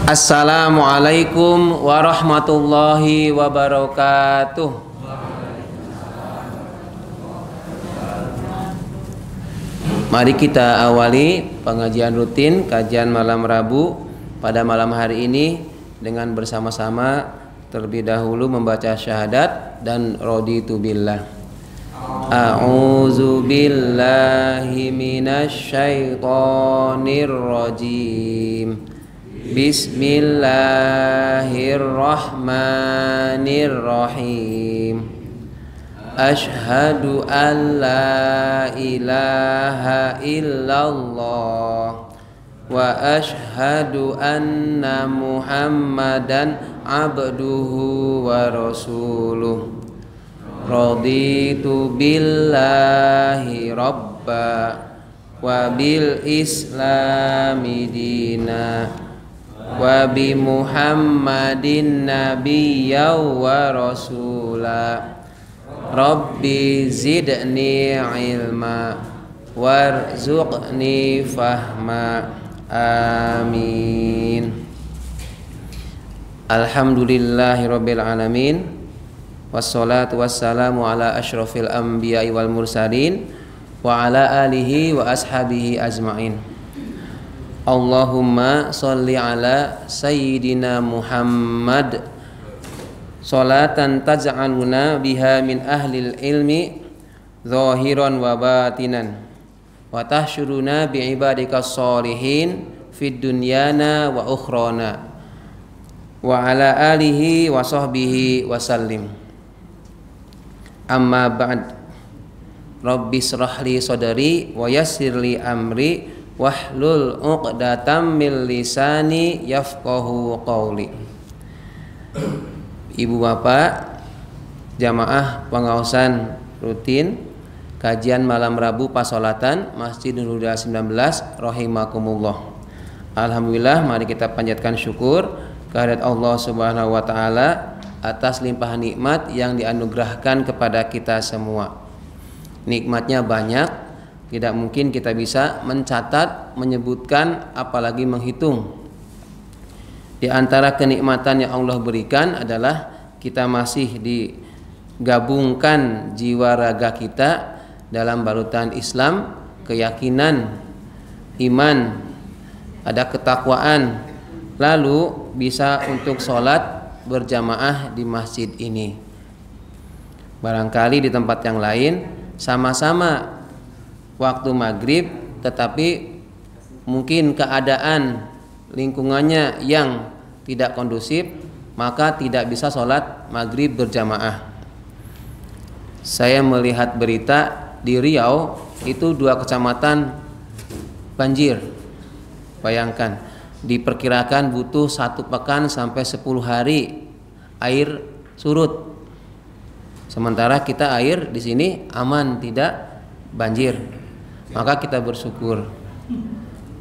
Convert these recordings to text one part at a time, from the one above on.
Assalamualaikum warahmatullahi wabarakatuh. Mari kita awali pengajian rutin kajian malam Rabu pada malam hari ini dengan bersama-sama terlebih dahulu membaca syahadat dan raditu billah. A'udzu billahi minasy syaithanir rajim. Bismillahirrahmanirrahim. Asyhadu an la ilaha illallah wa asyhadu anna Muhammadan abduhu wa rasuluh. Raditu billahi rabba wa bil islami dina wa bi Muhammadin nabiyya wa rasula. Rabbi zidni ilma warzuqni fahma. Amin. Alhamdulillahirabbil alamin. Wassalatu wassalamu ala asyrafil anbiya'i wal mursalin wa ala alihi wa ashabihi ajma'in. Allahumma sholli ala sayyidina Muhammad sholatan taj'aluna biha min ahlil ilmi zahiran wa batinan wa tahsyuruna bi ibadikas sholihin fid dunyana wa ukhrana wa ala alihi wa sahbihi wa sallim. Amma ba'd. Rabbi shrahli sadri wa yassirli amri wahlul 'uqdatam min lisani yafqahu qawli. Ibu bapak jamaah pengawasan rutin kajian malam Rabu Pasolatan Masjid Nurul Huda 19 rahimakumullah. Alhamdulillah, mari kita panjatkan syukur kehadirat Allah Subhanahu wa taala atas limpahan nikmat yang dianugerahkan kepada kita semua. Nikmatnya banyak, tidak mungkin kita bisa mencatat, menyebutkan, apalagi menghitung. Di antara kenikmatan yang Allah berikan adalah kita masih digabungkan jiwa raga kita dalam balutan Islam, keyakinan, iman, ada ketakwaan, lalu bisa untuk sholat berjamaah di masjid ini. Barangkali di tempat yang lain sama-sama waktu maghrib, tetapi mungkin keadaan lingkungannya yang tidak kondusif, maka tidak bisa sholat maghrib berjamaah. Saya melihat berita di Riau itu 2 kecamatan banjir. Bayangkan, diperkirakan butuh 1 pekan sampai 10 hari air surut. Sementara kita air di sini aman, tidak banjir. Maka kita bersyukur.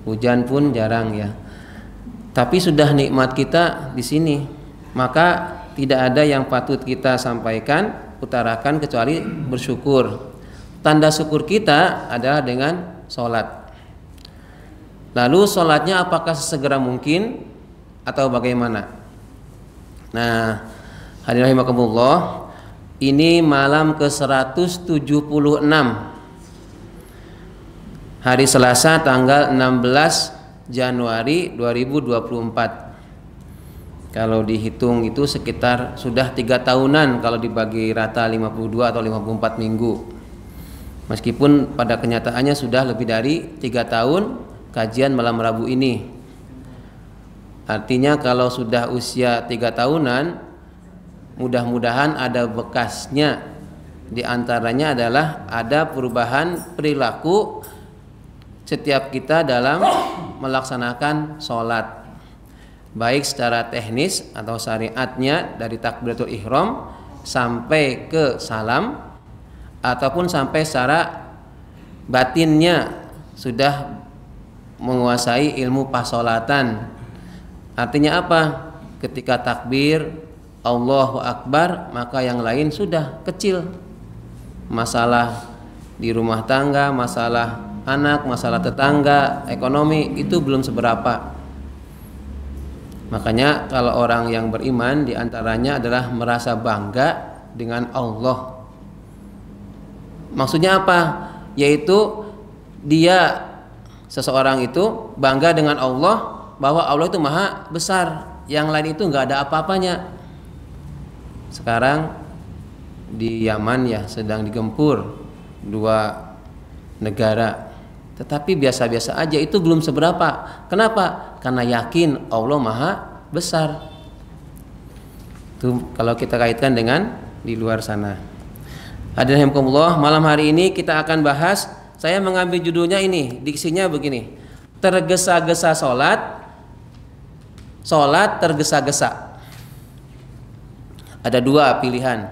Hujan pun jarang ya. Tapi sudah nikmat kita di sini. Maka tidak ada yang patut kita sampaikan, utarakan kecuali bersyukur. Tanda syukur kita adalah dengan sholat. Lalu sholatnya apakah sesegera mungkin atau bagaimana? Nah, hadirin rahimakumullah, ini malam ke-176, hari Selasa tanggal 16 Januari 2024. Kalau dihitung itu sekitar sudah 3 tahunan kalau dibagi rata 52 atau 54 minggu. Meskipun pada kenyataannya sudah lebih dari 3 tahun kajian malam Rabu ini. Artinya kalau sudah usia 3 tahunan, mudah-mudahan ada bekasnya. Di antaranya adalah ada perubahan perilaku setiap kita dalam melaksanakan sholat, baik secara teknis atau syariatnya dari takbiratul ihram sampai ke salam, ataupun sampai secara batinnya sudah menguasai ilmu pasolatan. Artinya apa? Ketika takbir Allahu Akbar, maka yang lain sudah kecil. Masalah di rumah tangga, masalah anak, masalah tetangga, ekonomi itu belum seberapa. Makanya kalau orang yang beriman diantaranya adalah merasa bangga dengan Allah. Maksudnya apa? Yaitu dia, seseorang itu bangga dengan Allah, bahwa Allah itu maha besar, yang lain itu nggak ada apa-apanya. Sekarang di Yaman ya sedang digempur dua negara, tetapi biasa-biasa aja, itu belum seberapa. Kenapa? Karena yakin Allah maha besar. Itu kalau kita kaitkan dengan di luar sana. Hadirin rahimakumullah, malam hari ini kita akan bahas, saya mengambil judulnya ini, diksinya begini: tergesa-gesa sholat, sholat tergesa-gesa. Ada dua pilihan,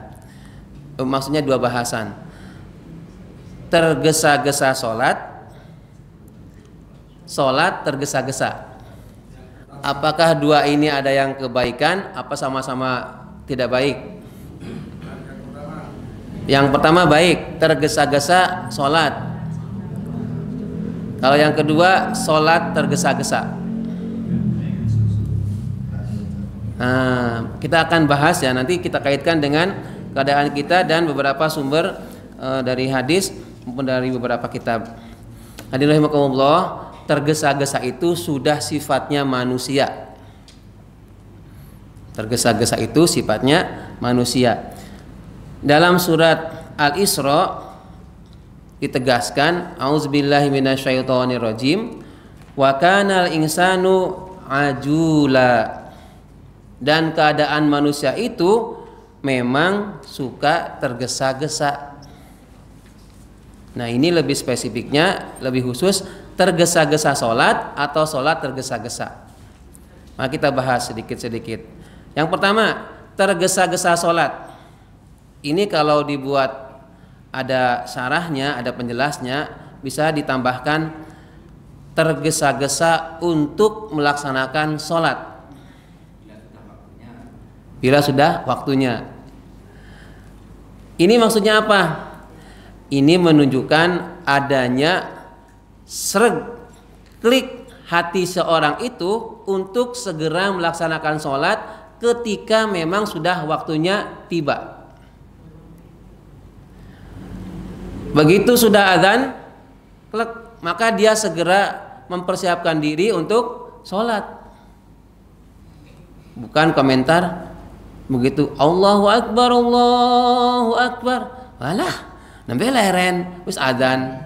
maksudnya dua bahasan. Tergesa-gesa sholat, sholat tergesa-gesa. Apakah dua ini ada yang kebaikan, apa sama-sama tidak baik? Yang pertama baik, tergesa-gesa sholat. Kalau yang kedua, sholat tergesa-gesa. Nah, kita akan bahas ya, nanti kita kaitkan dengan keadaan kita dan beberapa sumber dari hadis maupun dari beberapa kitab. Hadirin rahimakumullah, tergesa-gesa itu sudah sifatnya manusia. Tergesa-gesa itu sifatnya manusia. Dalam surat Al-Isra ditegaskan, auzubillahi minasyaitonirrajim, wa kanal insanu ajula. Dan keadaan manusia itu memang suka tergesa-gesa. Nah, ini lebih spesifiknya, lebih khusus, tergesa-gesa sholat atau sholat tergesa-gesa. Mari kita bahas sedikit-sedikit. Yang pertama, tergesa-gesa sholat. Ini kalau dibuat ada syarahnya, ada penjelasnya, bisa ditambahkan tergesa-gesa untuk melaksanakan sholat bila sudah waktunya. Ini maksudnya apa? Ini menunjukkan adanya klik hati seorang itu untuk segera melaksanakan sholat ketika memang sudah waktunya tiba. Begitu sudah azan, maka dia segera mempersiapkan diri untuk sholat. Bukan komentar begitu Allahu Akbar, Allahu Akbar, walah nembe leren wis azan.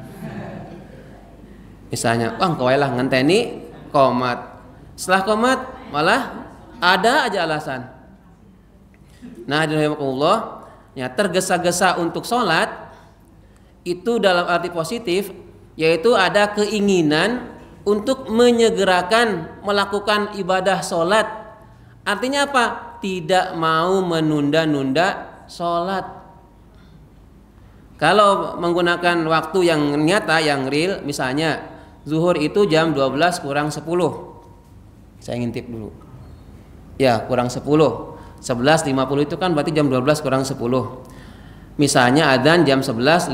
Misalnya, wah kawailah ngenteni qomat. Setelah qomat malah ada aja alasan. Nah, hadirin rahimakumullah, ya, tergesa-gesa untuk sholat itu dalam arti positif, yaitu ada keinginan untuk menyegerakan melakukan ibadah sholat. Artinya apa? Tidak mau menunda-nunda sholat. Kalau menggunakan waktu yang nyata, yang real, misalnya zuhur itu jam 12 kurang 10. Saya ngintip dulu. Ya, kurang 10. 11.50 itu kan berarti jam 12 kurang 10. Misalnya adzan jam 11.50,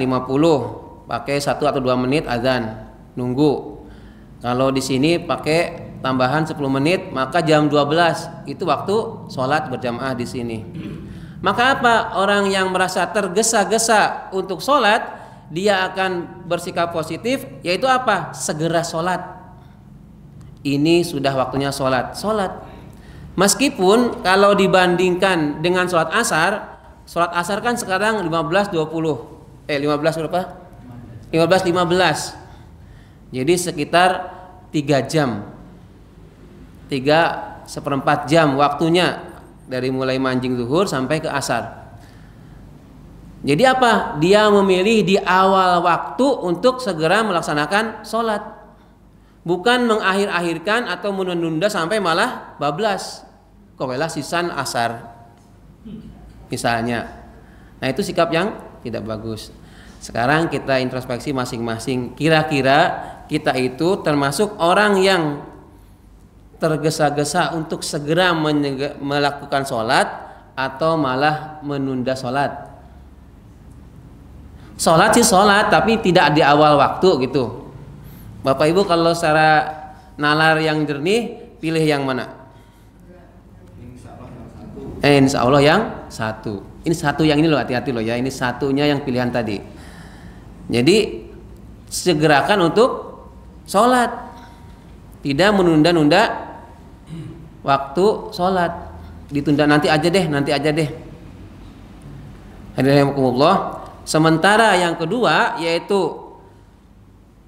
pakai 1 atau 2 menit adzan, nunggu. Kalau di sini pakai tambahan 10 menit, maka jam 12 itu waktu sholat berjamaah di sini. Maka apa? Orang yang merasa tergesa-gesa untuk sholat, dia akan bersikap positif, yaitu apa? Segera sholat. Ini sudah waktunya sholat. Meskipun kalau dibandingkan dengan sholat asar kan sekarang 15.20. 15 berapa? 15.15. Jadi sekitar 3 jam. 3/4 jam waktunya dari mulai mancing zuhur sampai ke asar. Jadi apa? Dia memilih di awal waktu untuk segera melaksanakan sholat, bukan mengakhir-akhirkan atau menunda sampai malah bablas. Kawailah sisan asar misalnya. Nah, itu sikap yang tidak bagus. Sekarang kita introspeksi masing-masing. Kira-kira kita itu termasuk orang yang tergesa-gesa untuk segera melakukan sholat atau malah menunda sholat? Sholat sih sholat, tapi tidak di awal waktu gitu. Bapak Ibu kalau secara nalar yang jernih, pilih yang mana? Insya Allah yang satu. Ini satu yang ini loh, hati-hati loh ya. Ini satunya yang pilihan tadi. Jadi segerakan untuk sholat, tidak menunda-nunda waktu sholat. Ditunda nanti aja deh, nanti aja deh. Hadirin rahimakumullah. Sementara yang kedua yaitu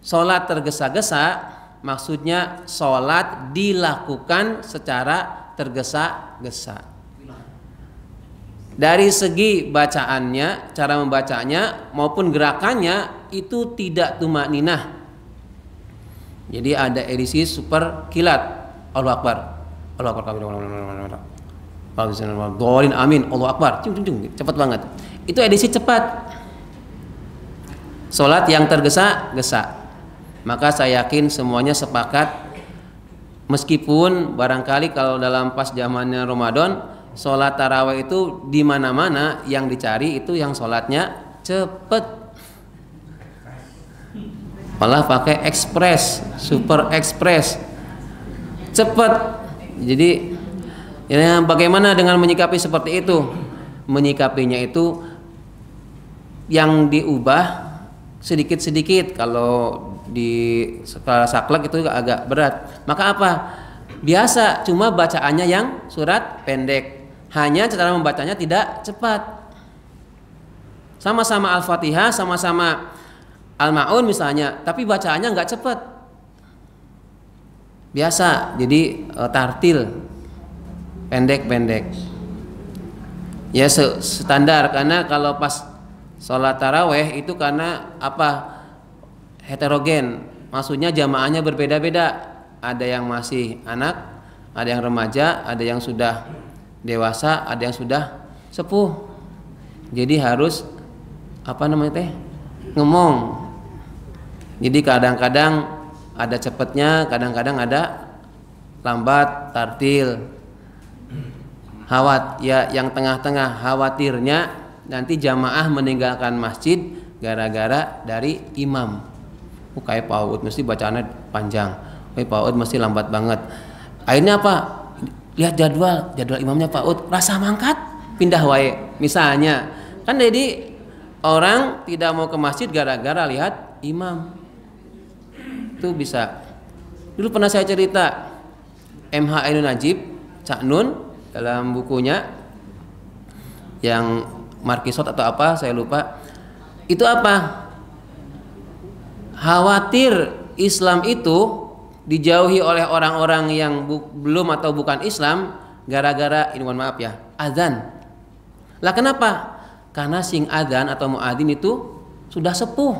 sholat tergesa-gesa, maksudnya sholat dilakukan secara tergesa-gesa. Dari segi bacaannya, cara membacanya maupun gerakannya itu tidak tumakninah. Jadi ada edisi super kilat. Allahu Akbar. Allahu Akbar. Dolin amin. Allahu Akbar. Cepat banget. Itu edisi cepat. Salat yang tergesa-gesa. Maka saya yakin semuanya sepakat, meskipun barangkali kalau dalam pas zamannya Ramadan sholat tarawih itu di mana-mana yang dicari itu yang sholatnya cepet, malah pakai ekspres, super ekspres, cepet. Jadi ya, bagaimana dengan menyikapi seperti itu? Menyikapinya itu yang diubah sedikit-sedikit. Kalau di skala saklek itu agak berat. Maka apa? Biasa, cuma bacaannya yang surat pendek. Hanya cara membacanya tidak cepat. Sama-sama Al-Fatihah, sama-sama Al-Ma'un misalnya, tapi bacaannya nggak cepat. Biasa, jadi tartil, pendek-pendek. Ya standar, karena kalau pas sholat taraweh itu karena apa? Heterogen. Maksudnya jamaahnya berbeda-beda. Ada yang masih anak, ada yang remaja, ada yang sudah dewasa, ada yang sudah sepuh. Jadi harus apa namanya teh? Ngomong. Jadi kadang-kadang ada cepatnya, kadang-kadang ada lambat, tartil. Ya yang tengah-tengah, khawatirnya nanti jamaah meninggalkan masjid gara-gara dari imam. Kayak PAUD mesti bacaannya panjang. Kayak PAUD mesti lambat banget. Akhirnya apa? Lihat jadwal imamnya PAUD, rasa mangkat, pindah wae. Misalnya, kan jadi orang tidak mau ke masjid gara-gara lihat imam. Itu bisa. Dulu pernah saya cerita, MH Ainun Najib, Cak Nun dalam bukunya yang Markisot atau apa, saya lupa. Itu apa? Khawatir Islam itu dijauhi oleh orang-orang yang belum atau bukan Islam gara-gara ini, mohon maaf ya, azan. Lah kenapa? Karena sing azan atau muadzin itu sudah sepuh,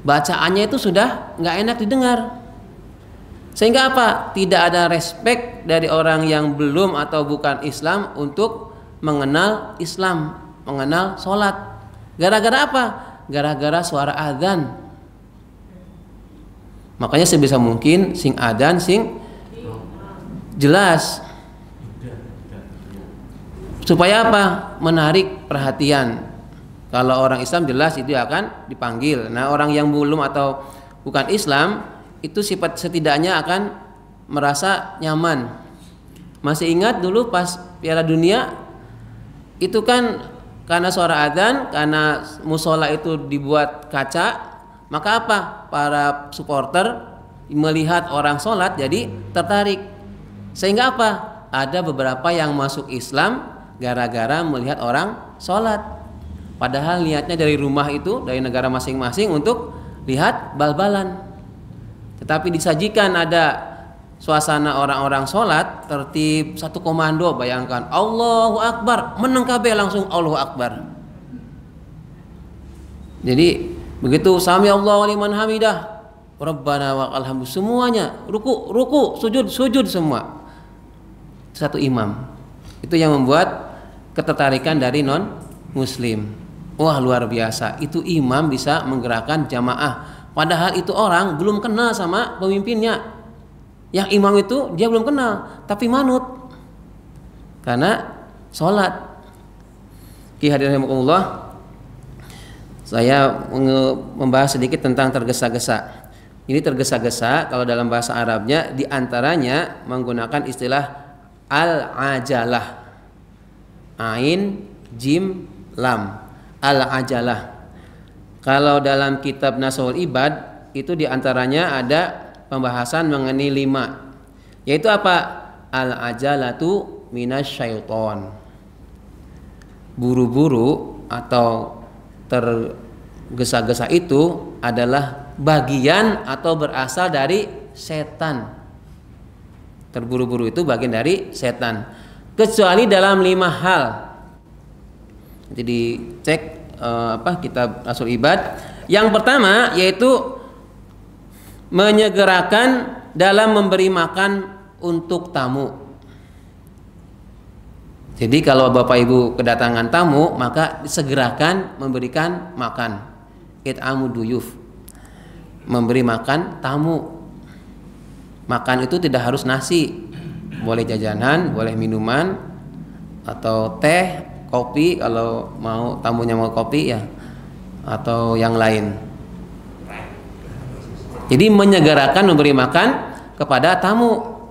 bacaannya itu sudah nggak enak didengar, sehingga apa? Tidak ada respek dari orang yang belum atau bukan Islam untuk mengenal Islam, mengenal sholat. Gara-gara apa? Gara-gara suara azan. Makanya sebisa mungkin sing adzan sing jelas. Supaya apa? Menarik perhatian. Kalau orang Islam jelas itu akan dipanggil. Nah, orang yang belum atau bukan Islam itu sifat setidaknya akan merasa nyaman. Masih ingat dulu pas Piala Dunia itu kan karena suara adzan, karena musola itu dibuat kaca. Maka apa? Para supporter melihat orang sholat jadi tertarik. Sehingga apa? Ada beberapa yang masuk Islam gara-gara melihat orang sholat. Padahal niatnya dari rumah itu, dari negara masing-masing untuk lihat bal-balan. Tetapi disajikan ada suasana orang-orang sholat, tertib, satu komando. Bayangkan, Allahu Akbar, meneng kabeh langsung Allahu Akbar. Jadi begitu sami Allahu liman hamidah, Rabbana wa alhamdu, semuanya ruku, sujud semua. Satu imam. Itu yang membuat ketertarikan dari non muslim. Wah, luar biasa. Itu imam bisa menggerakkan jamaah. Padahal itu orang belum kenal sama pemimpinnya. Yang imam itu dia belum kenal, tapi manut. Karena sholat. Ki hadirin rahimakumullah. Saya membahas sedikit tentang tergesa-gesa. Ini tergesa-gesa kalau dalam bahasa Arabnya diantaranya menggunakan istilah al-ajalah. Ain, jim, lam. Al-ajalah. Kalau dalam kitab Nasul Ibad itu diantaranya ada pembahasan mengenai 5, yaitu apa? Al-ajalatu minasyaiton. Buru-buru atau tergesa-gesa itu adalah bagian atau berasal dari setan. Terburu-buru itu bagian dari setan, kecuali dalam 5 hal. Jadi cek kitab Nasul Ibad. Yang pertama yaitu menyegerakan dalam memberi makan untuk tamu. Jadi kalau Bapak Ibu kedatangan tamu, maka segerakan memberikan makan. It'amu duyuf, memberi makan tamu. Makan itu tidak harus nasi, boleh jajanan, boleh minuman, atau teh, kopi kalau mau tamunya mau kopi ya, atau yang lain. Jadi menyegerakan memberi makan kepada tamu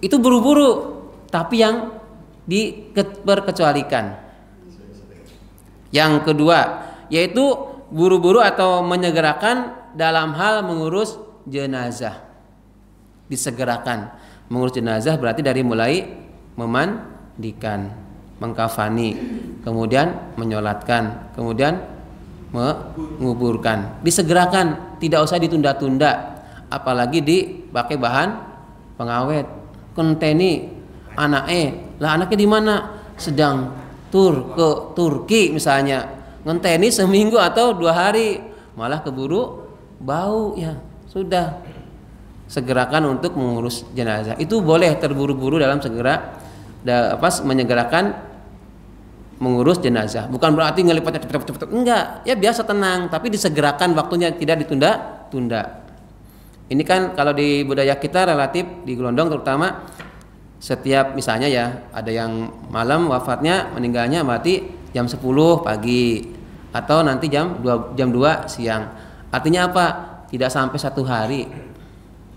itu buru-buru, tapi yang diperkecualikan. Yang kedua yaitu buru-buru atau menyegerakan dalam hal mengurus jenazah. Disegerakan mengurus jenazah berarti dari mulai memandikan, mengkafani, kemudian menyolatkan, kemudian menguburkan. Disegerakan, tidak usah ditunda-tunda, apalagi dipakai bahan pengawet. Konteni anaknya di mana? Sedang tur ke Turki misalnya, ngenteni seminggu atau 2 hari, malah keburu bau ya, sudah segerakan untuk mengurus jenazah. Itu boleh terburu-buru dalam menyegerakan mengurus jenazah. Bukan berarti ngelipatnya cepet-cepet, enggak, ya biasa tenang, tapi disegerakan waktunya, tidak ditunda-tunda. Ini kan kalau di budaya kita relatif di Gelondong terutama, setiap misalnya ya ada yang malam wafatnya, meninggalnya berarti jam 10 pagi atau nanti jam 2 siang. Artinya apa? Tidak sampai 1 hari.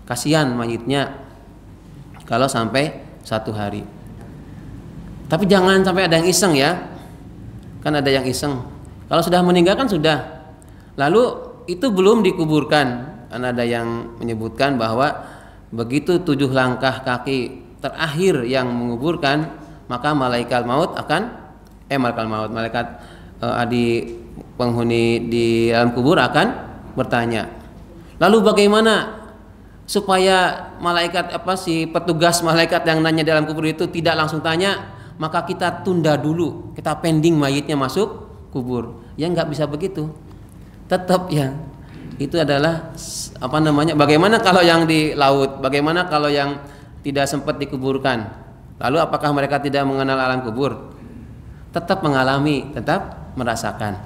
Kasihan mayitnya kalau sampai 1 hari. Tapi jangan sampai ada yang iseng ya. Kan ada yang iseng. Kalau sudah meninggal kan sudah. Lalu itu belum dikuburkan. Kan ada yang menyebutkan bahwa begitu 7 langkah kaki terakhir yang menguburkan, maka malaikat maut malaikat di penghuni di dalam kubur akan bertanya. Lalu bagaimana supaya petugas malaikat yang nanya dalam kubur itu tidak langsung tanya, maka kita tunda dulu, kita pending mayitnya masuk kubur. Ya nggak bisa begitu. Tetap ya, itu adalah bagaimana kalau yang di laut, bagaimana kalau yang tidak sempat dikuburkan. Lalu apakah mereka tidak mengenal alam kubur? Tetap mengalami, tetap merasakan.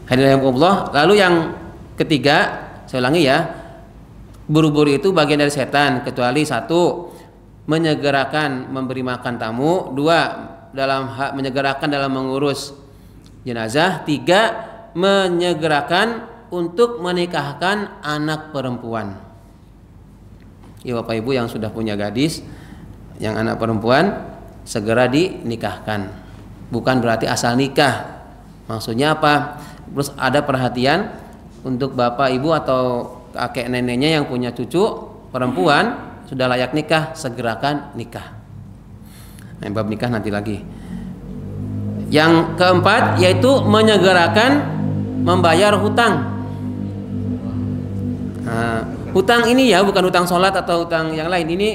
Hadirin Allah. Lalu yang ketiga, saya ulangi ya, buru-buru itu bagian dari setan, kecuali 1, menyegerakan memberi makan tamu, 2, menyegerakan dalam mengurus jenazah, 3, menyegerakan untuk menikahkan anak perempuan. Ya Bapak Ibu yang sudah punya gadis, yang anak perempuan, segera dinikahkan. Bukan berarti asal nikah. Maksudnya apa? Terus ada perhatian untuk Bapak Ibu atau kakek neneknya yang punya cucu perempuan sudah layak nikah, segerakan nikah. Nah, bab nikah nanti lagi. Yang keempat yaitu menyegerakan membayar hutang. Nah, hutang ini ya bukan hutang sholat atau hutang yang lain. Ini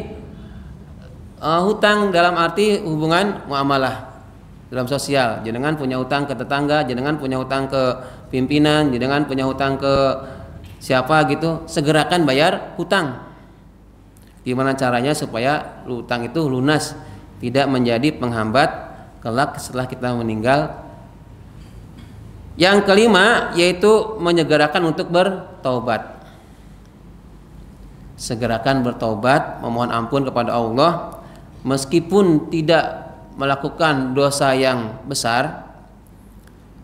hutang dalam arti hubungan muamalah dalam sosial. Jenengan punya hutang ke tetangga, jenengan punya hutang ke pimpinan, jenengan punya hutang ke siapa gitu, segerakan bayar hutang. Gimana caranya supaya hutang itu lunas, tidak menjadi penghambat kelak setelah kita meninggal. Yang kelima yaitu menyegerakan untuk bertaubat. Segerakan bertaubat, memohon ampun kepada Allah, meskipun tidak melakukan dosa yang besar,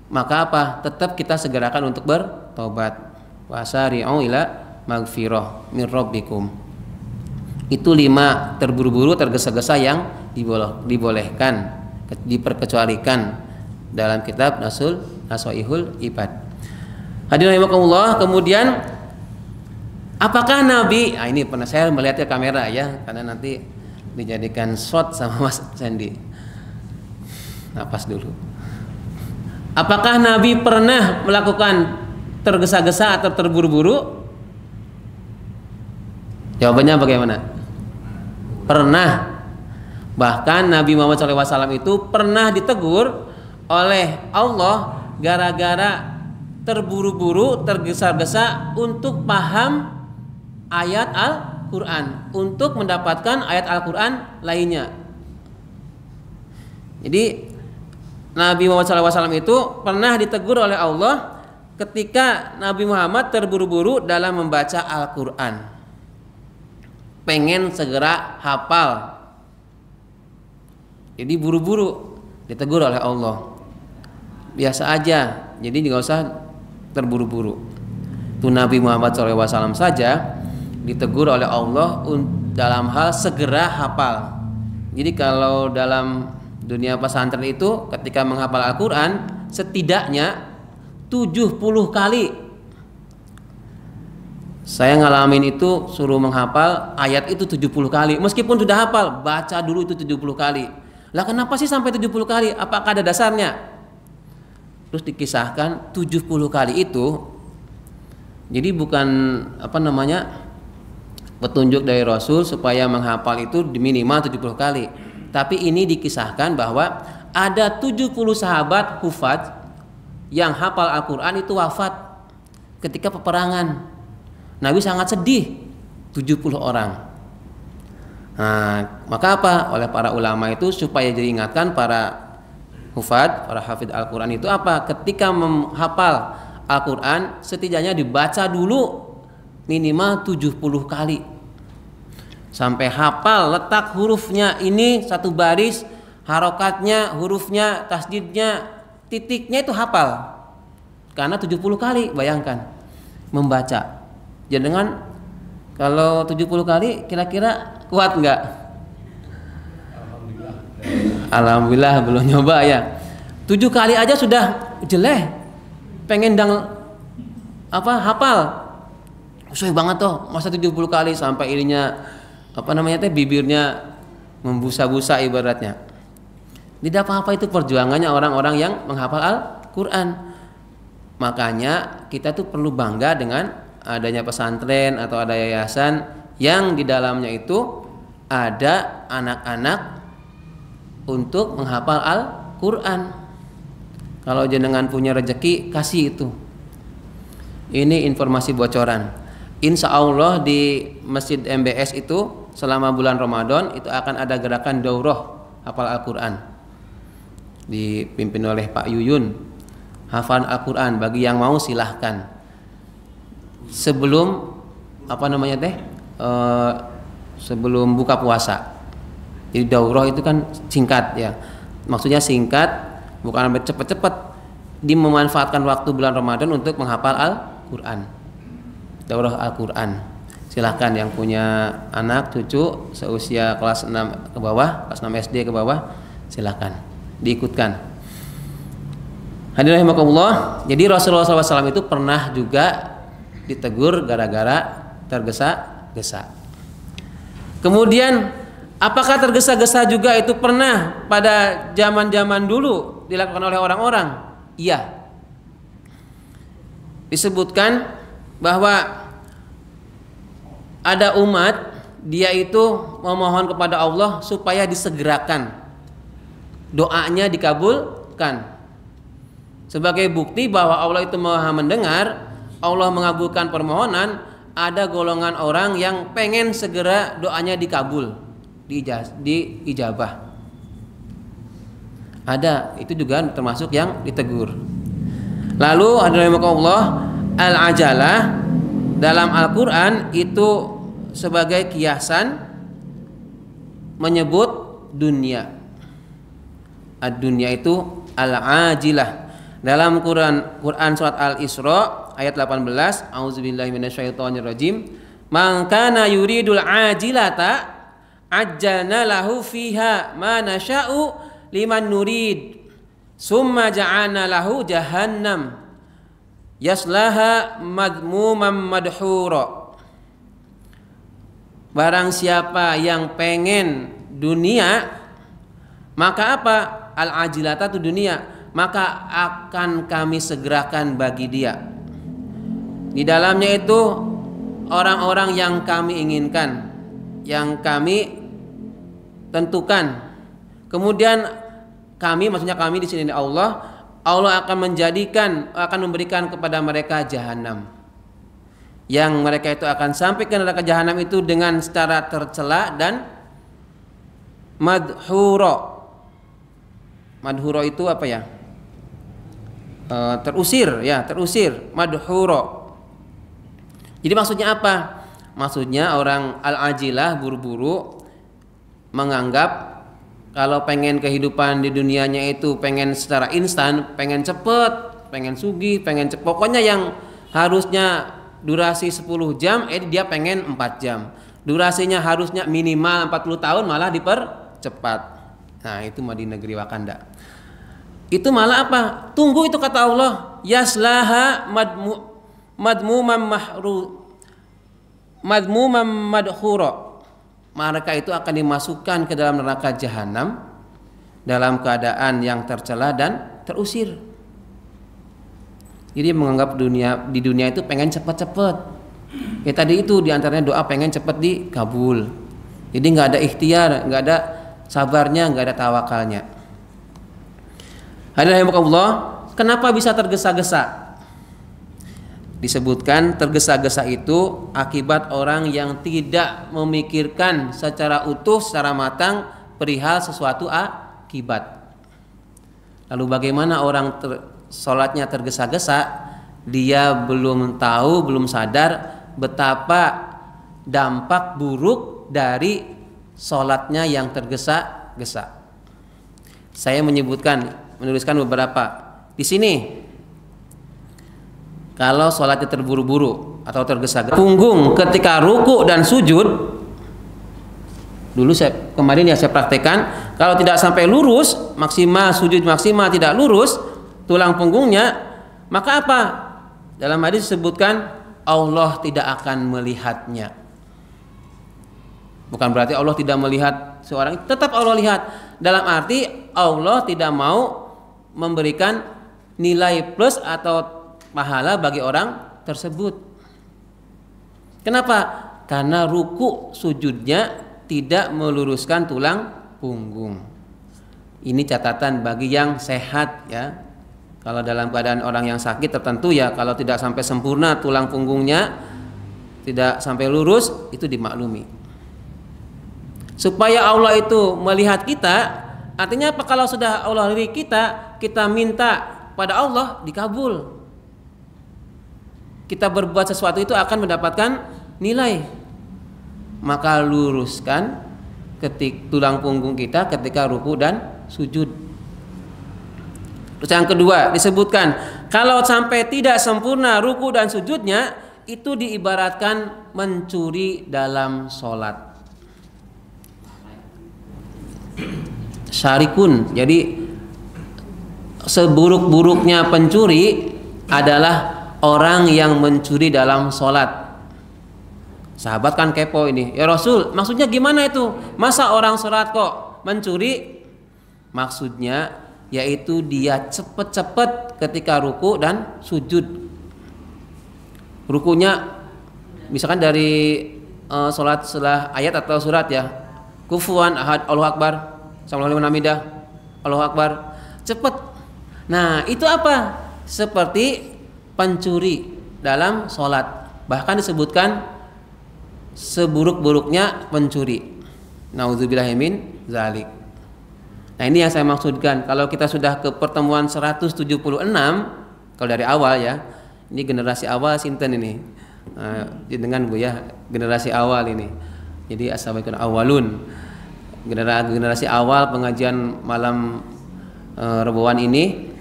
maka apa? Tetap kita segerakan untuk bertaubat. Wasari'u ila magfirah min rabbikum. Itu 5 terburu-buru tergesa-gesa yang dibolehkan. diperkecualikan dalam kitab Nasoihul Ibad. Hadirin rahimakumullah, kemudian apakah Nabi, ini pernah saya melihat ke kamera ya, karena nanti dijadikan shot sama Mas Sandy. Napas dulu. Apakah Nabi pernah melakukan tergesa-gesa atau terburu-buru? Jawabannya bagaimana? Pernah. Bahkan Nabi Muhammad SAW itu pernah ditegur oleh Allah gara-gara terburu-buru, tergesa-gesa untuk paham ayat Al-Quran, untuk mendapatkan ayat Al-Quran lainnya. Jadi Nabi Muhammad SAW itu pernah ditegur oleh Allah ketika Nabi Muhammad terburu-buru dalam membaca Al-Quran, pengen segera hafal. Jadi buru-buru ditegur oleh Allah. Biasa aja, jadi nggak usah terburu-buru. Itu Nabi Muhammad SAW saja ditegur oleh Allah dalam hal segera hafal. Jadi kalau dalam dunia pesantren itu ketika menghafal Al-Quran setidaknya 70 kali. Saya ngalamin itu, suruh menghafal ayat itu 70 kali. Meskipun sudah hafal, baca dulu itu 70 kali. Lah kenapa sih sampai 70 kali? Apakah ada dasarnya? Terus dikisahkan 70 kali itu jadi bukan petunjuk dari Rasul supaya menghafal itu minimal 70 kali. Tapi ini dikisahkan bahwa ada 70 sahabat hufaz yang hafal Al-Quran itu wafat ketika peperangan. Nabi sangat sedih, 70 orang. Nah, maka apa? Oleh para ulama itu supaya diingatkan para hufaz, para hafidz Al-Quran itu apa? Ketika menghafal Al-Quran setidaknya dibaca dulu minimal 70 kali sampai hafal letak hurufnya, ini satu baris, harokatnya, hurufnya, tasdidnya, titiknya itu hafal. Karena 70 kali, bayangkan membaca. Jangan kalau 70 kali kira-kira kuat nggak? Alhamdulillah belum nyoba ya. 7 kali aja sudah jelek. Pengen hafal. Susah banget toh. Masa 70 kali sampai ininya bibirnya membusa-busa ibaratnya. Tidak apa-apa, itu perjuangannya orang-orang yang menghafal Al-Quran. Makanya kita tuh perlu bangga dengan adanya pesantren atau ada yayasan yang di dalamnya itu ada anak-anak untuk menghafal Al-Quran. Kalau jenengan punya rezeki, kasih itu. Ini informasi bocoran. Insya Allah di Masjid MBS itu selama bulan Ramadan itu akan ada gerakan daurah hafal Al-Quran, dipimpin oleh Pak Yuyun. Hafal Al-Quran bagi yang mau silahkan. Sebelum sebelum buka puasa. Jadi daurah itu kan singkat ya. Maksudnya singkat, bukan cepet-cepet. Memanfaatkan waktu bulan Ramadan untuk menghafal Al-Quran. Daurah Al-Quran. Silahkan yang punya anak, cucu seusia kelas 6 ke bawah, kelas 6 SD ke bawah, silahkan diikutkan. Hadirin rahimakumullah. Jadi Rasulullah SAW itu pernah juga ditegur gara-gara tergesa-gesa. Kemudian apakah tergesa-gesa juga itu pernah pada zaman-zaman dulu dilakukan oleh orang-orang? Iya. Disebutkan bahwa ada umat dia itu memohon kepada Allah supaya disegerakan doanya dikabulkan. Sebagai bukti bahwa Allah itu Maha mendengar, Allah mengabulkan permohonan, ada golongan orang yang pengen segera doanya dikabul, diijabah. Ada, itu juga termasuk yang ditegur. Lalu Allah al-ajalah dalam Al-Quran itu sebagai kiasan menyebut dunia. Ad-dunya itu al-ajilah. Dalam Quran surat Al-Isra ayat 18, auzubillahi minasyaitonirrajim, man kana yuridul ajilata ajjalna lahu fiha ma nasya'u liman nurid summa ja'alna lahu jahannam yaslaha madmuman madhura. Barang siapa yang pengen dunia, maka apa? Al-ajilata itu dunia, maka akan kami segerakan bagi dia. Di dalamnya itu orang-orang yang kami inginkan, yang kami tentukan. Kemudian kami, maksudnya kami di sini Allah akan memberikan kepada mereka jahanam. Yang mereka itu akan sampai ke neraka jahanam itu dengan secara tercela dan madhura. Madhura itu apa ya? Terusir ya, terusir, madhura. Jadi maksudnya apa? Maksudnya orang al-ajilah, buru-buru, menganggap kalau pengen kehidupan di dunianya itu pengen secara instan, pengen cepet, pengen sugih, pengen cepet. Pokoknya yang harusnya durasi 10 jam, dia pengen 4 jam. Durasinya harusnya minimal 40 tahun, malah dipercepat. Nah itu mah di negeri Wakanda. Itu malah apa? Tunggu itu kata Allah, yaslaha madmuman madhura. Mereka itu akan dimasukkan ke dalam neraka jahanam dalam keadaan yang tercela dan terusir. Jadi menganggap di dunia itu pengen cepat-cepat. Ya tadi itu diantaranya doa pengen cepat dikabul. Jadi nggak ada ikhtiar, nggak ada sabarnya, nggak ada tawakalnya. Hadirin rahimakumullah, kenapa bisa tergesa-gesa? Disebutkan tergesa-gesa itu akibat orang yang tidak memikirkan secara utuh, secara matang perihal sesuatu akibat. Lalu bagaimana orang sholatnya tergesa-gesa? Dia belum tahu, belum sadar betapa dampak buruk dari sholatnya yang tergesa-gesa. Saya menuliskan beberapa di sini. Kalau sholatnya terburu-buru atau tergesa-gesa, punggung ketika ruku dan sujud, dulu kemarin saya praktekkan, kalau tidak sampai lurus maksimal, sujud maksimal tidak lurus tulang punggungnya, maka apa? Dalam hadis disebutkan Allah tidak akan melihatnya. Bukan berarti Allah tidak melihat seorang, tetap Allah lihat. Dalam arti Allah tidak mau memberikan nilai plus atau pahala bagi orang tersebut. Kenapa? Karena ruku sujudnya tidak meluruskan tulang punggung. Ini catatan bagi yang sehat ya. Kalau dalam keadaan orang yang sakit tertentu ya, kalau tidak sampai sempurna tulang punggungnya, tidak sampai lurus, itu dimaklumi. Supaya Allah itu melihat kita, artinya apa? Kalau sudah Allah lihat kita minta pada Allah dikabul. Kita berbuat sesuatu itu akan mendapatkan nilai. Maka luruskan tulang punggung kita ketika ruku dan sujud. Terus yang kedua disebutkan, kalau sampai tidak sempurna ruku dan sujudnya, itu diibaratkan mencuri dalam sholat. Syarikun. Jadi seburuk-buruknya pencuri adalah orang yang mencuri dalam sholat. Sahabat kan kepo ini, ya Rasul, maksudnya gimana itu? Masa orang sholat kok mencuri? Maksudnya yaitu dia cepet-cepet ketika ruku dan sujud. Rukunya misalkan dari sholat setelah ayat atau surat ya, kufuwan ahad, Allahu Akbar, Allahu Hamidah, Allahu Akbar, cepet. Nah itu apa? Seperti pencuri dalam sholat. Bahkan disebutkan seburuk-buruknya pencuri. Nauzubillahi min zalik. Nah ini yang saya maksudkan. Kalau kita sudah ke pertemuan 176, kalau dari awal ya, ini generasi awal sinten ini, dengan Bu ya, generasi awal ini. Jadi as-sabiqun awalun, generasi awal pengajian malam Rebuan ini.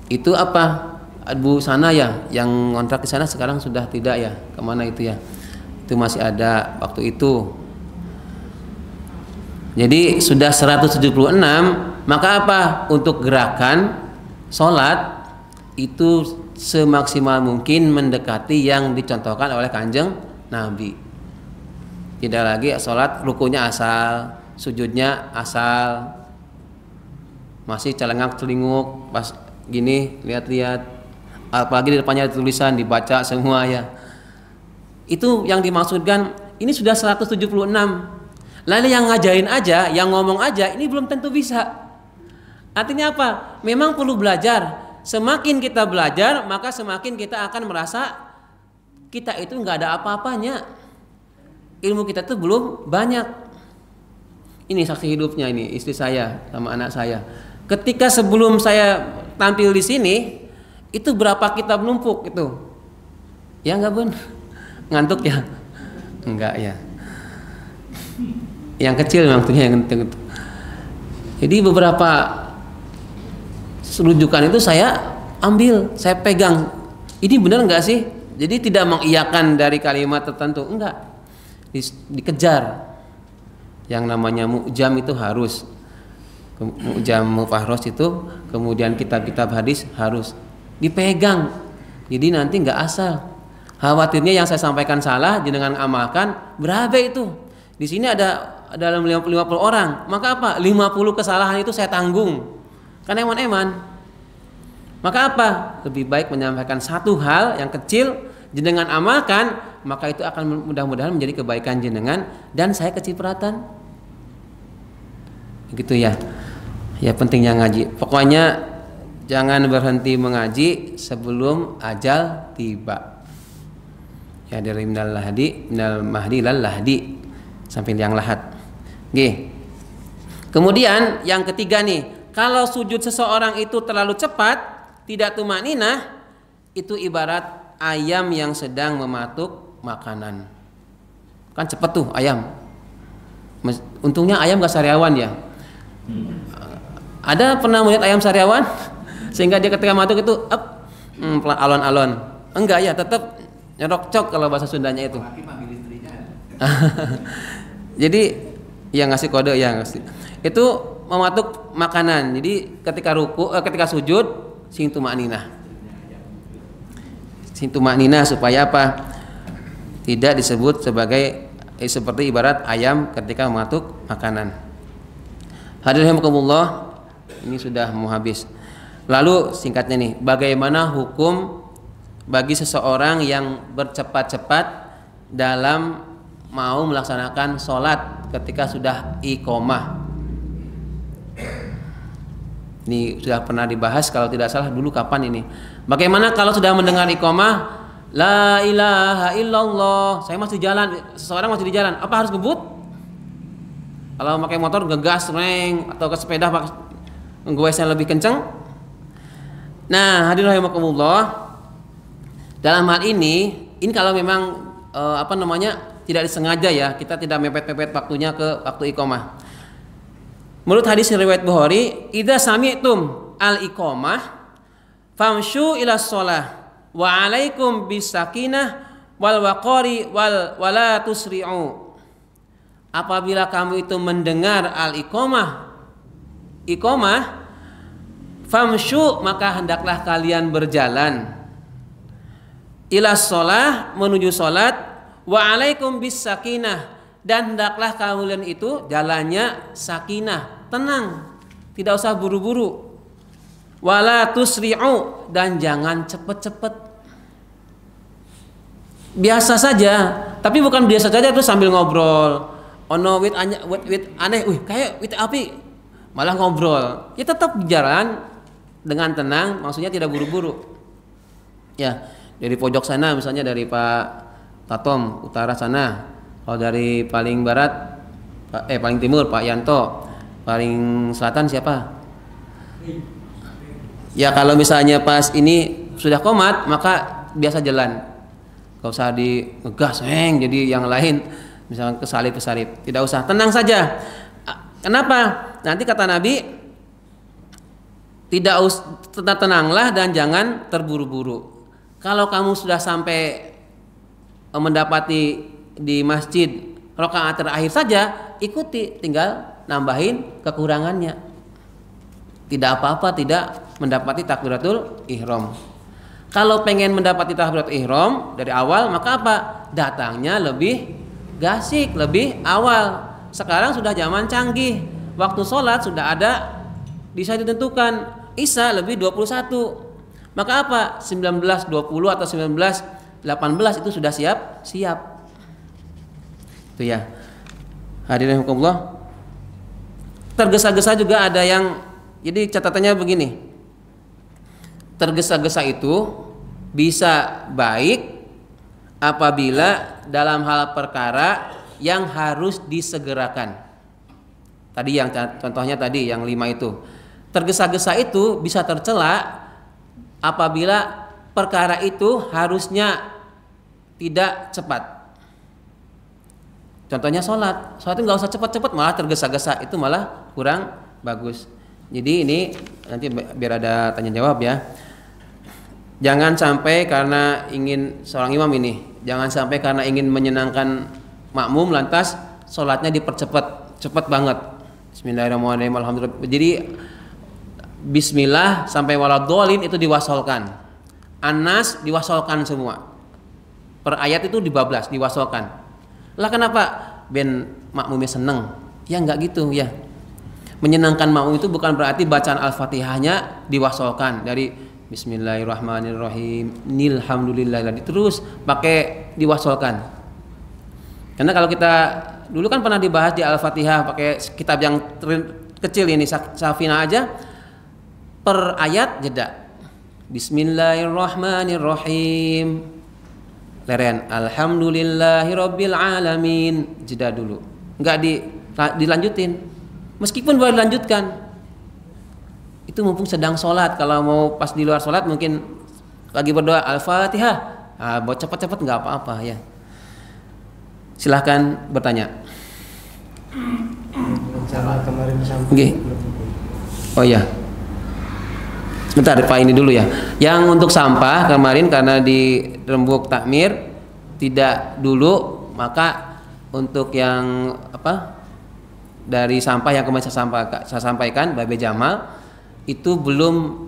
Itu apa? Bu sana ya, yang kontrak di sana sekarang sudah tidak ya. Kemana itu ya? Itu masih ada waktu itu. Jadi sudah 176, maka apa? Untuk gerakan sholat itu semaksimal mungkin mendekati yang dicontohkan oleh Kanjeng Nabi. Tidak lagi sholat rukunya asal, sujudnya asal, masih celengak-celinguk pas gini lihat-lihat, apalagi di depannya ada tulisan dibaca semua ya. Itu yang dimaksudkan. Ini sudah 176. Lalu yang ngajarin aja, yang ngomong aja, ini belum tentu bisa. Artinya apa? Memang perlu belajar. Semakin kita belajar, maka semakin kita akan merasa kita itu nggak ada apa-apanya. Ilmu kita tuh belum banyak. Ini saksi hidupnya, ini istri saya sama anak saya. Ketika sebelum saya tampil di sini, itu berapa kitab numpuk itu? Ya nggak Bun? Ngantuk ya? Enggak ya. Yang kecil maksudnya yang penting itu. Jadi beberapa rujukan itu saya ambil, saya pegang. Ini benar nggak sih? Jadi tidak mengiyakan dari kalimat tertentu, enggak. Dikejar. Yang namanya mu'jam itu harus. Mu'jam mufahros itu, kemudian kitab-kitab hadis harus dipegang. Jadi nanti nggak asal. Khawatirnya yang saya sampaikan salah, jenengan amalkan, berapa itu? Di sini ada dalam 50 orang, maka apa? 50 kesalahan itu saya tanggung. Karena eman-eman. Maka apa? Lebih baik menyampaikan satu hal yang kecil, jenengan amalkan, maka itu akan mudah-mudahan menjadi kebaikan jenengan dan saya kecipratan. Gitu ya. Ya pentingnya ngaji. Pokoknya jangan berhenti mengaji sebelum ajal tiba. Ya dari minal mahdi lal lahdi sampai yang lahat. Oke. Kemudian yang ketiga nih, kalau sujud seseorang itu terlalu cepat, tidak tumakninah, itu ibarat ayam yang sedang mematuk makanan. Kan cepet tuh ayam. Untungnya ayam gak sariawan ya. Ada pernah melihat ayam sariawan sehingga dia ketika matuk itu alon-alon? Enggak ya, tetap nyerok-cok kalau bahasa Sundanya itu. Jadi yang ngasih kode yang ngasih itu mematuk makanan. Jadi ketika ketika sujud sing tumakninah. Sing tumakninah supaya apa? Tidak disebut sebagai seperti ibarat ayam ketika mematuk makanan. Hadirin rahimakumullah, ini sudah mau habis. Lalu singkatnya nih, bagaimana hukum bagi seseorang yang bercepat-cepat dalam mau melaksanakan sholat ketika sudah iqomah? Ini sudah pernah dibahas kalau tidak salah dulu kapan ini. Bagaimana kalau sudah mendengar iqomah, la ilaha illallah, saya masih jalan, seseorang masih di jalan, apa harus ngebut? Kalau pakai motor ngegas reng atau ke sepeda ngegoesnya lebih kenceng? Nah, hadirin rahimakumullah, dalam hal ini kalau memang tidak disengaja ya, kita tidak mepet-mepet waktunya ke waktu iqomah. Menurut hadis riwayat Bukhari, idza sami'tum al-iqomah famshu ila shalah wa 'alaikum bisakinah wal waqari wala tusri'u. Apabila kamu itu mendengar al-iqomah, famshu, maka hendaklah kalian berjalan ila shalah, menuju salat, wa 'alaikum bisakinah, dan hendaklah kalian itu jalannya sakinah, tenang, tidak usah buru-buru. Wala tusri'u, dan jangan cepet-cepet. Biasa saja, tapi bukan biasa saja terus sambil ngobrol. Ono wit aneh, kayak wit api, malah ngobrol. Ya tetap jalan dengan tenang, maksudnya tidak buru-buru. Ya, dari pojok sana misalnya dari Pak Tatom utara sana. Kalau dari paling barat paling timur Pak Yanto, paling selatan siapa? Ya kalau misalnya pas ini sudah komat, maka biasa jalan. Gak usah digegas, jadi yang lain misalnya kesalip, tidak usah, tenang saja. Kenapa? Nanti kata Nabi, tenanglah dan jangan terburu-buru. Kalau kamu sudah sampai mendapati di masjid rakaat terakhir saja, ikuti, tinggal nambahin kekurangannya. Tidak apa-apa tidak mendapati takbiratul ihram. Kalau pengen mendapati takbiratul ihram dari awal, maka apa? Datangnya lebih gasik, lebih awal. Sekarang sudah zaman canggih. Waktu sholat sudah ada, bisa ditentukan. Isya lebih 21. Maka apa? 19.20 atau 19.18 itu sudah siap. Itu ya. Hadirin rahimakumullah. Tergesa-gesa juga ada yang, jadi catatannya begini. Tergesa-gesa itu bisa baik apabila dalam hal perkara yang harus disegerakan. Tadi yang contohnya tadi yang 5 itu. Tergesa-gesa itu bisa tercela apabila perkara itu harusnya tidak cepat. Contohnya sholat itu nggak usah cepat-cepat, malah tergesa-gesa, itu malah kurang bagus. Jadi ini nanti biar ada tanya jawab ya. Jangan sampai karena ingin seorang imam ini, jangan sampai karena ingin menyenangkan makmum lantas sholatnya dipercepat, cepat banget. Bismillahirrahmanirrahim, alhamdulillah. Jadi Bismillah sampai waladhdallin itu diwasolkan. An-Nas diwasolkan semua. Per ayat itu dibablas, diwasolkan. Lah kenapa? Ben makmumnya seneng. Ya enggak gitu ya. Menyenangkan makmum itu bukan berarti bacaan Al-Fatihahnya diwasolkan dari Bismillahirrahmanirrahim, Nilhamdulillah, terus pakai diwasolkan. Karena kalau kita dulu kan pernah dibahas di Al-Fatihah pakai kitab yang kecil ini, Safina aja, per ayat jeda. Bismillahirrahmanirrahim, leren Alhamdulillahirabbil alamin, jeda dulu. Enggak dilanjutin. Meskipun boleh dilanjutkan. Itu mumpung sedang sholat. Kalau mau pas di luar sholat mungkin lagi berdoa Al-Fatihah, buat cepat-cepat nggak apa-apa ya. Silahkan bertanya. Kemarin Okay. Oh ya, sebentar Pak, ini dulu ya. Yang untuk sampah kemarin karena di rembuk takmir tidak dulu, maka untuk yang apa dari sampah yang kemarin saya sampaikan Babe Jamal itu belum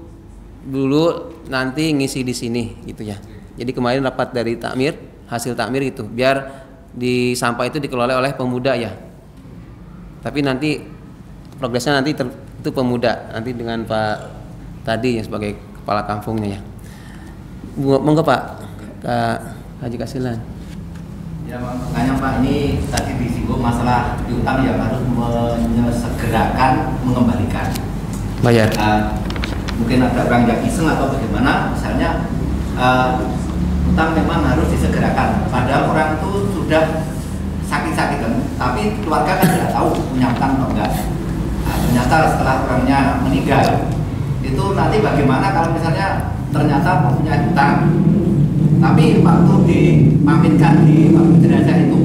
dulu, nanti ngisi di sini gitu ya. Jadi kemarin rapat dari takmir, hasil takmir itu biar di sampah itu dikelola oleh pemuda ya. Tapi nanti progresnya nanti itu pemuda, nanti dengan Pak tadi yang sebagai kepala kampungnya ya. Monggo Pak, Kak Haji Kasilan. Ya, makanya Pak, ini tadi disinggung masalah piutang yang harus menyegerakan mengembalikan. Bayar. Mungkin ada orang yang iseng atau bagaimana, misalnya utang memang harus disegerakan. Padahal orang itu sudah sakit-sakitan, tapi keluarga kan tidak tahu punya utang atau enggak. Ternyata setelah orangnya meninggal, itu nanti bagaimana kalau misalnya ternyata mempunyai utang, tapi waktu dipamitkan di waktu jenazah itu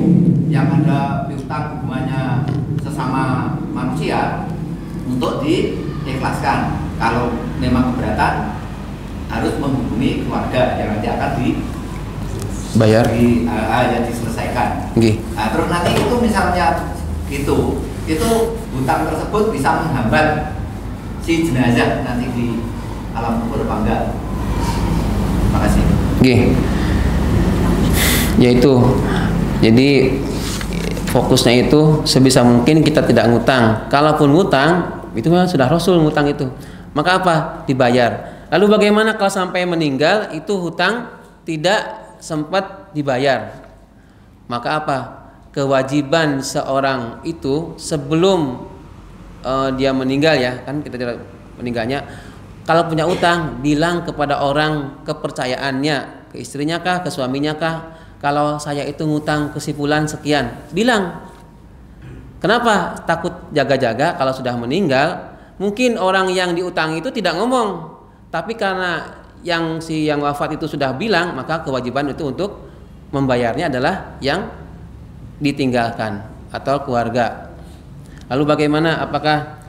yang ada piutang hubungannya sesama manusia untuk diikhlaskan. Kalau memang keberatan harus menghubungi keluarga yang nanti akan bayar, yang diselesaikan. Okay. Terus nanti itu misalnya gitu, itu hutang tersebut bisa menghambat si jenazah nanti di alam kubur apa enggak? Terima kasih. Okay. Yaitu jadi fokusnya itu sebisa mungkin kita tidak ngutang. Kalaupun ngutang itu memang sudah Rasul ngutang itu, maka apa? Dibayar. Lalu bagaimana kalau sampai meninggal itu hutang tidak sempat dibayar? Maka apa? Kewajiban seorang itu sebelum dia meninggal ya, kan kita tidak meninggalnya, kalau punya utang bilang kepada orang kepercayaannya, ke istrinya kah, ke suaminya kah, kalau saya itu ngutang ke si fulan sekian, bilang. Kenapa? Takut jaga-jaga kalau sudah meninggal, mungkin orang yang diutangi itu tidak ngomong, tapi karena yang wafat itu sudah bilang, maka kewajiban itu untuk membayarnya adalah yang ditinggalkan atau keluarga. Lalu bagaimana? Apakah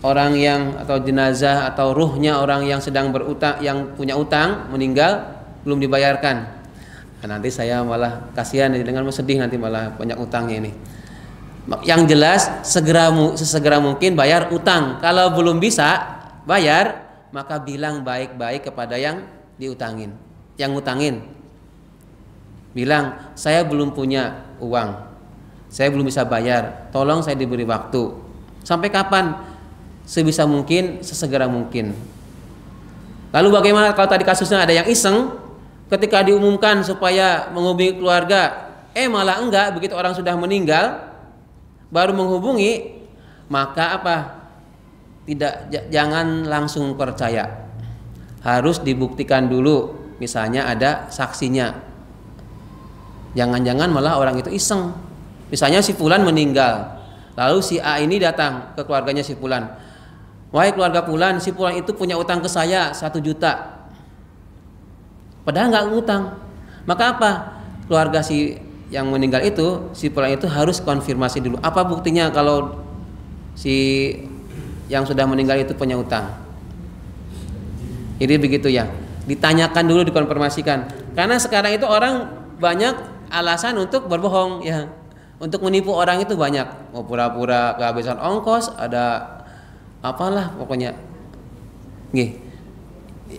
orang yang atau jenazah atau ruhnya orang yang sedang berutang, yang punya utang meninggal belum dibayarkan? Nah, nanti saya malah kasihan dengan sedih, nanti malah banyak utangnya ini. Yang jelas sesegera mungkin bayar utang. Kalau belum bisa bayar, maka bilang baik-baik kepada yang diutangin, yang ngutangin. Bilang, saya belum punya uang, saya belum bisa bayar, tolong saya diberi waktu. Sampai kapan? Sebisa mungkin, sesegera mungkin. Lalu bagaimana kalau tadi kasusnya ada yang iseng, ketika diumumkan supaya menghubungi keluarga, malah enggak, begitu orang sudah meninggal baru menghubungi, maka apa? Jangan langsung percaya. Harus dibuktikan dulu, misalnya ada saksinya. Jangan-jangan malah orang itu iseng. Misalnya si fulan meninggal, lalu si A ini datang ke keluarganya si fulan. Wahai keluarga fulan, si fulan itu punya utang ke saya 1 juta. Padahal nggak ngutang. Maka apa? Keluarga si yang meninggal itu, si fulan itu harus konfirmasi dulu. Apa buktinya kalau si yang sudah meninggal itu punya utang? Jadi begitu ya. Ditanyakan dulu, dikonfirmasikan. Karena sekarang itu orang banyak alasan untuk berbohong ya. Untuk menipu orang itu banyak. Mau pura-pura kehabisan ongkos, ada apalah pokoknya. Nggih.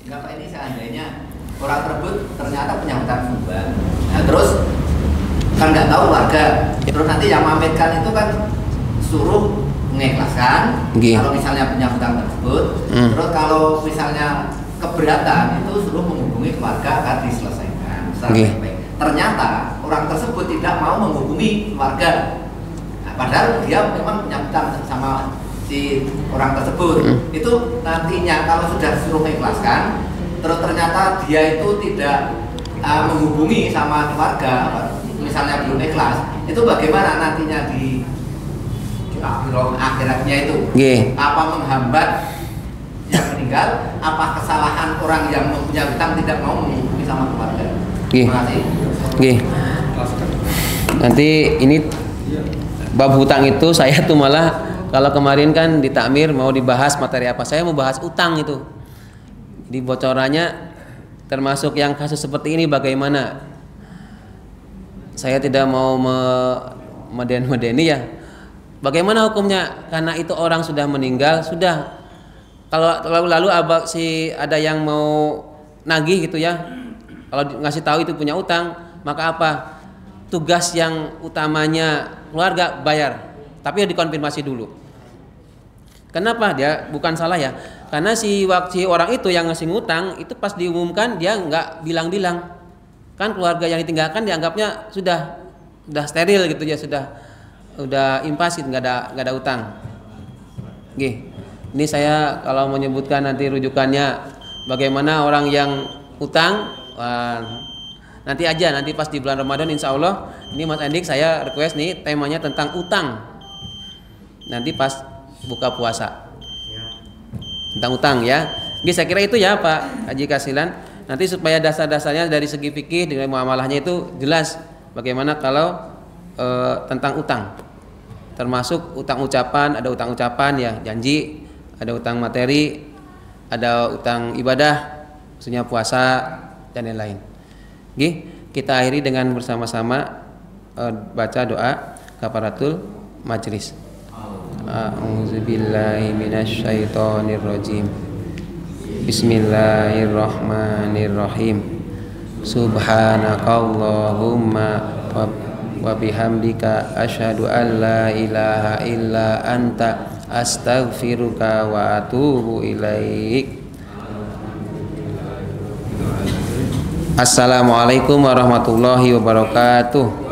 Kenapa ini seandainya orang tersebut ternyata punya hutang sumbang. Nah, terus kan nggak tahu warga. Terus nanti yang mametkan itu kan suruh mengikhlaskan. Kalau misalnya punya hutang tersebut. Terus kalau misalnya keberatan itu suruh menghubungi keluarga agar diselesaikan. Ternyata orang tersebut tidak mau menghubungi keluarga. Nah, padahal dia memang punya hutang sama si orang tersebut. Itu nantinya kalau sudah suruh mengikhlaskan, terus ternyata dia itu tidak menghubungi sama keluarga, misalnya belum ikhlas, itu bagaimana nantinya di akhiratnya itu? Apa menghambat yang meninggal? Apa kesalahan orang yang mempunyai hutang tidak mau menghubungi sama keluarga? Terima kasih. Nanti ini bab hutang itu saya tuh malah kalau kemarin kan di takmir mau dibahas materi apa, saya mau bahas utang itu. Di bocorannya termasuk yang kasus seperti ini bagaimana? Saya tidak mau medeni ya. Bagaimana hukumnya? Karena itu orang sudah meninggal, sudah. Kalau lalu si ada yang mau nagih gitu ya. Kalau ngasih tahu itu punya utang, maka apa? Tugas yang utamanya keluarga bayar. Tapi ya dikonfirmasi dulu. Kenapa? Dia bukan salah ya. Karena si orang itu yang ngasih ngutang itu pas diumumkan dia nggak bilang-bilang. Kan keluarga yang ditinggalkan dianggapnya sudah steril gitu ya, sudah impas, nggak ada utang. Ini saya kalau menyebutkan nanti rujukannya bagaimana orang yang utang, nanti pas di bulan Ramadan insya Allah ini Mas Andik saya request nih temanya tentang utang. Nanti pas buka puasa tentang utang ya. Saya kira itu ya Pak Haji Kasilan. Nanti supaya dasar-dasarnya dari segi fikih dengan muamalahnya itu jelas bagaimana kalau tentang utang. Termasuk utang ucapan, ada utang ucapan ya, janji, ada utang materi, ada utang ibadah, maksudnya puasa dan lain-lain. Kita akhiri dengan bersama-sama baca doa kafaratul majlis. A'udzubillahi minasyaitonirrajim. Bismillahirrahmanirrahim. Subhanakallahumma wa bihamdika asyhadu an la ilaha illa anta astaghfiruka wa atubu ilaik. Assalamualaikum warahmatullahi wabarakatuh.